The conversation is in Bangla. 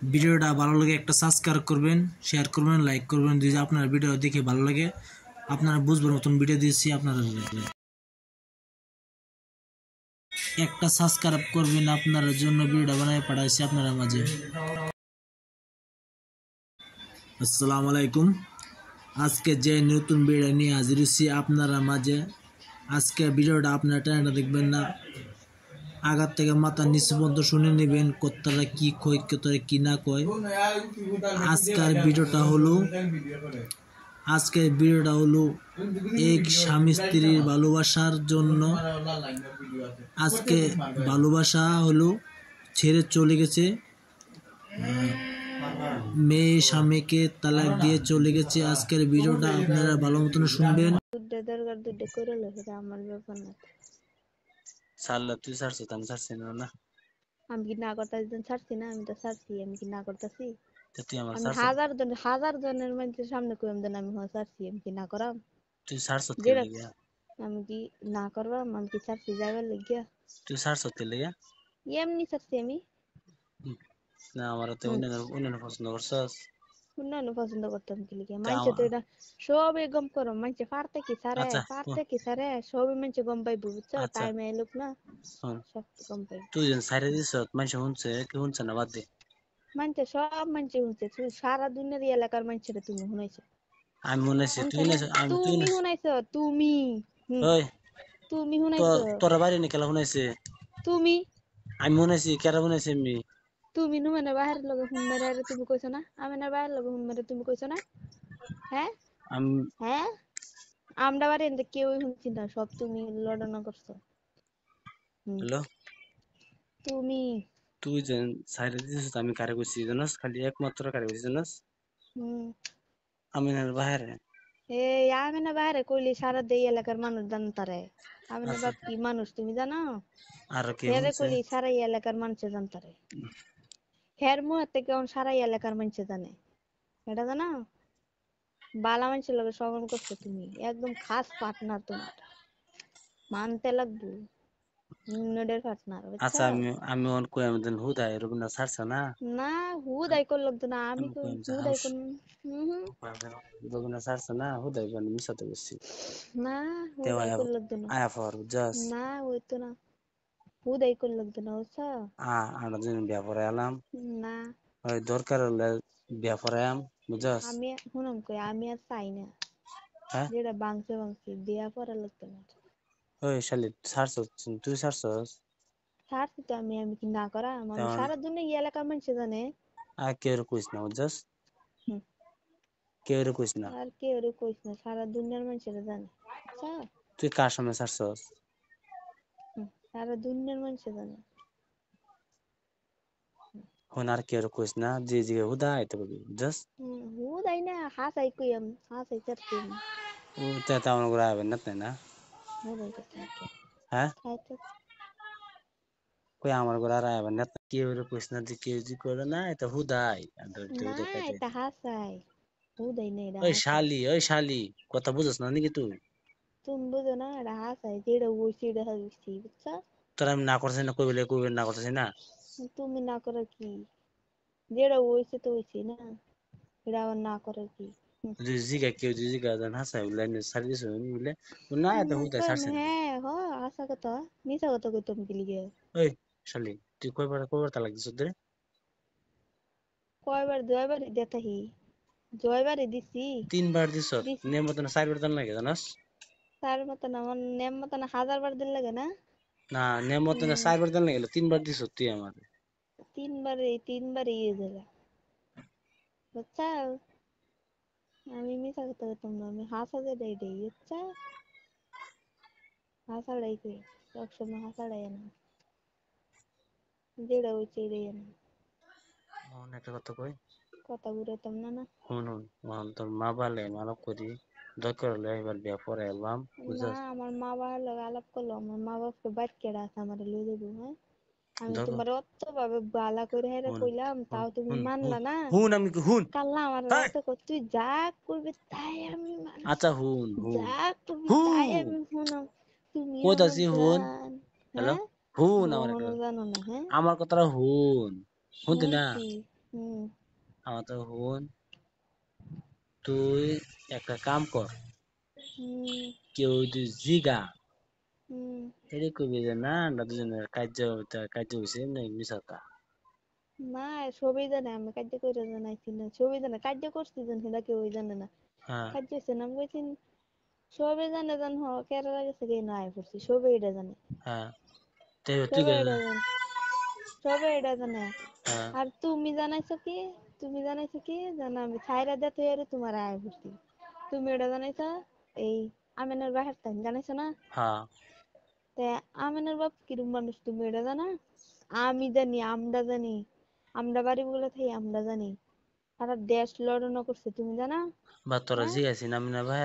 ভিডিওটা ভালো লাগে একটা সাবস্ক্রাইব করবেন, শেয়ার করবেন, লাইক করবেন। যদি আপনার ভিডিও দেখে ভালো লাগে, আপনারা বুঝবেন নতুন ভিডিও দিয়েছি আপনারা একটা সাবস্ক্রাইব করবেন, আপনার জন্য ভিডিওটা বানায় পাঠাইছি আপনারা মাঝে। আসসালামু আলাইকুম। আজকে যে নতুন ভিডিও নিয়ে হাজির হয়েছি আপনারা মাঝে। আজকে ভিডিওটা আপনারা টেনে দেখবেন না, আগার থেকে মাথা নিচে পর্যন্ত শুনে নেবেন কতটা কি কয় কতটা কি না কয়। আজকের ভিডিওটা হলো এক স্বামী স্ত্রীর ভালোবাসার জন্য। আজকে ভালোবাসা হলো ছেড়ে চলে গেছে, মেয়ে স্বামীকে তালাক দিয়ে চলে গেছে। আজকের ভিডিওটা আপনারা ভালো মতন শুনবেন। তুই ছাড়ছো আমি ছাড়ছি না। আমি কি না করতে ছাড়ছি না? আমি তো ছাড়ছি। আমি কি না করতেছি? তুই আমার আমি ছাড়ছো, হাজার জনের মানুষের সামনে কইম দেন আমি ছাড়ছি। আমি কি না করাম? তুই ছাড়ছো কে যেটা লিগা? আমি কি না করবাম? আমি কি ছাড়ছি যাইবার লাগিয়া? তুই ছাড়ছো কে লিগা? এমনি ছাড়ছি আমি। না আমার তো অন্য পছন্দ করছস। অন্যান্য পছন্দ করতাম কি লিগা? তা মানছে তো এটা সবই গম করো। মানছে পারতে কি আচ্ছা সারে সবই মানছে গম পাইবো, বুঝছো? আচ্ছা টাইম আইলুক না, শোন, সব গম পাইবো। তুই যেন সাইরে দিছ মানুষ শুনছে কি শুনছে না বাদ দে। মানছে সব মানছে শুনছে, তুই সারা দুনিয়ার এলাকার মানছে তুমি শুনাইছো। আমি মনে আছি তুই না, আমি তুই তুমি না। শুনাইছো, তুমি ওই তুমি তো শুনাইছো, তোর বাড়ি নি খেলা শুনাইছে। তুমি আমি মনে আছি কেরা শুনাইছে আমি। তুমি নুমানে বাহিরের লগে হুন মেরে আরে তুমি কইছো না? আমি না বাহিরের লগে হুন মেরে তুমি কইছো না? হ্যাঁ আমি হ্যাঁ, আমরা বাড়ি এনতে কেউই শুনছি না, সব তুমি লড়ানো করছো। হ্যালো, তুমি তুই যেন সাইরে দিছ আমি কারে কইছি জানাস? খালি একমাত্র কারে কইছি জানাস? হুম আমি না বাইরে। এই আমি না বাহিরে কইলি সারা দেই এলাকার মানুষ জানতারে। আমি না আচ্ছা বাপ কি মানুষ তুমি জানো? আর কে হেরে শুনছে? কইলি সারা এলাকার মানুষ জানতারে। হের মুখ থেকে সারা এলাকার মানুষ জানে, এটা জানো? বালা মানুষের লগে শ্রবণ করছো তুমি, একদম খাস পার্টনার তোমার, মানতে লাগবো। নডের পার্টনার, আচ্ছা বুঝছো? আমি অন কই আমি দেন হুদাই রবিনা ছাড়ছে না। না হুদাই করলাম তো না, আমি আমি কই কই আমি হুদাই কোন? হুম রবিনা ছাড়ছে না হুদাই বানি মিশাতে বসছি। না তেও হুদাই করলাম তো না। আয়া ফর জাস না ওই তো না, হুদাই করলাম তো না, বুঝছো? আনা দিন বিয়া পরে এলাম। না ওই দরকার হলে বিয়া পরে আম বুঝাস। আমি শুনুন কই, আমি আর চাই না হ্যাঁ যেটা বাংছে বিয়া পড়া লাগতো না। ওই শালি ছাড়ছস তুই ছাড়ছস। ছাড়ছি তো আমি কি না করা? আমি তেমন সারা দুনিয়া এলাকার মানুষ জানে। আর কেউ কইস না বুঝাস, হুম, কেউ কইস না। আর কেউ কইস না, সারা দুনিয়ার মানুষেরা জানে, বুঝছো? তুই কার সামনে ছাড়ছস? সারা দুনিয়ার মানুষ জানে। হন আর কেউ কইস না, যে জিগে হুদাই তো বলবি বুঝাস। হুদাই না, হাসাই কই আমি, হাসাই চাচ্ছি আমি। ও তে তেমন করে আইবেন না তাই না? হুদাই চাচ্ছি কে? হ্যাঁ খাইতে কই আমার ঘরে আর আইবেন না কেউ কইস না যে কেউ জি করে না এটা হুদাই আদর না, হুদাই কাটে। এটা হাসাই। হুদাই না, এটা হাসাই। ওই শালি কথা বুঝছ না নাকি তুই? তুমি বুঝো না, এটা হাসাই, যেটা বলছি এটা হাসছি, বুঝছো? তোর আমি না করছি না কইবেন না করতেছি না। তুমি না করে কি? যেটা হইছে তো হইছে না, এটা আবার না করে কি? যদি জিগা কেউ যদি জিগা জান হাসাই লাইন সারি দিছ বলে না এটা হুদাই কইম ছাড়ছে না। হ্যাঁ হ, আসা কথা, মিছা কথা কইতাম কি লিগে? ওই শালি তুই কয়বার তালাক দিছ তোরে? কয়বার দুইবারই দেতাহি, জয়বারই দিছি। তিনবার দিছ। দিছি নে মতন চারবার দান লাগে জানাস? তার মতন আমার নেম মতন 1000 বার দিন লাগে না। না নে মতন হুম, চারবার দান লাগে তিনবার দিছ তুই আমার। তিনবারই ইয়ে জায়গা, বুঝছা? আমি মিছা কথা কইতাম না, আমি হাসা যেটা এটাই, বুঝছা? হাসাড়াই কই, সবসময় হাসাড়াই না, যেটা হইছে এটাই না। অন একটা কথা কই, কথা ঘুরাইতাম না না। শুন তোর মা বালে মানব করি দরকার হলে এবার বিয়া পরে এলাম না, বুঝাস। আমার মা বাবার লগে আলাপ করলো, আমার মা বাপকে বাইর কেডা আছে আমার লই যাবো? হ্যাঁ, আমি দরকার তোমার অত ভাবে বালা করে হেরে হুন কইলাম, হুন তাও তুমি হুন হুন মানলা না। হুন আমি হুন। কাল্লা আমার হাই রাতে তুই যা করবি তাই আমি মানব, আচ্ছা হুন হুন যা করবি তাই হুন আমি শুনাম, তুমি আমার কইতাছি হুন। জান। হ্যালো হ্যাঁ, হুন আমার একটা মোহনও জানো না? হ্যাঁ, আমার কথাটা হুন শুনতি না? শুনছি। হুম আমার তো হুন তুই একটা কাম কর হুম কেউ যদি জিগা হুম এটা কবি যে না আমরা দুজনের কার্য হয়েছে না মিশাতা না সবই জানে আমি কার্য করে জানাইছি না সবই জানে কার্য করছি জান সেটা কেউ জানে না হ্যাঁ কার্য হয়েছে না আমি কইছি সবই জানে জান হ কেরালা গেছে কে না আয় পড়ছি সবই এটা জানে হ্যাঁ তাই তুই সবই এটা জানে সবই এটা জানে হ্যাঁ আর তুমি জানাইছো কি জানো আমি ছাইরা দে তুই আরে তোমার আয় পড়ছি তুমি এটা জানাইছো এই আমিনের বাসার টাইম জানাইছো না হ্যাঁ তে আমিনের বাপ কিরম মানুষ তুমি এটা জানা আমি জানি আমরা বাড়ি বলে থাকি আমরা জানি সারা দেশ লড়ানো করছে তুমি জানা বা তোরা হ্যাঁ জিগাইছি না আমি না ভাই